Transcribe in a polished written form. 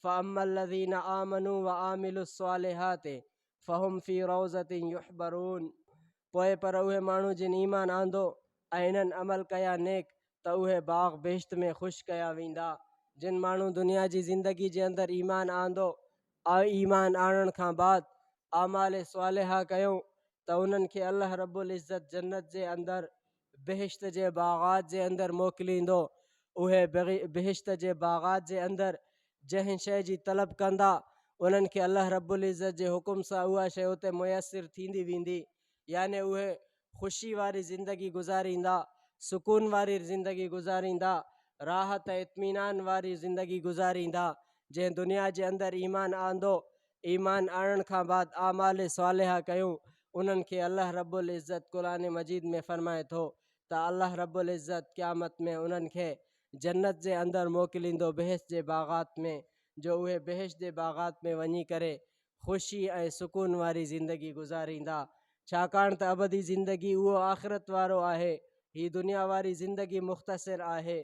फ़अम्मल्लज़ीना आमनू व आमिलुस्सालिहाति फ़हुम फ़ी रौज़तिन युहबरून। पोइ पर उहे माण्हू जिन ईमान आंदो ऐं इन्हनि अमल कया नेक त उहे बाग़ बेश्त में ख़ुशि कया वेंदा। जिन माण्हू दुनिया जी ज़िंदगी जे अंदरि ईमान आंदो ऐं ईमान आणण खां बाद आमाल स्वालिहा कयूं त उन्हनि खे अल्लाह रब्बुल इज़्ज़त जन्नत जे अंदरि बेहिश्त जे बाग़ात जे अंदरि मोकिलींदो। उहे बेहिश्त जे बाग़ात जे अंदरि जंहिं शइ जी तलब कंदा उन्हनि खे अल्लाह रब्बुल इज़्ज़त जे हुकुम सां उहा शइ उते मुयसरु थींदी वेंदी। याने उहे ख़ुशी वारी ज़िंदगी गुज़ारींदा, सुकून वारी ज़िंदगी गुज़ारींदा, राहत इत्मीनान वारी ज़िंदगी गुज़ारींदा। जंहिं दुनिया जे अंदरि ईमान आंदो, ईमान आणण खां बाद आमाल सालिहा कयूं, उन्हनि खे अल्लाह रब्बुल इज़्ज़त क़ुरान मजीद में फ़रमाए थो त अल्लाह रब्बुल इज़्ज़त क़यामत में उन्हनि खे जन्नत जे अंदरि मोकिलींदो बेहिश्त जे बाग़ात में, जो उहे बेहिश्त जे बाग़ात में वञी करे ख़ुशी ऐं सुकून वारी ज़िंदगी गुज़ारींदा। छाकाणि त अबदी ज़िंदगी उहो आख़िरत वारो आहे, हीअ दुनिया वारी ज़िंदगी मुख़्तसिर आहे।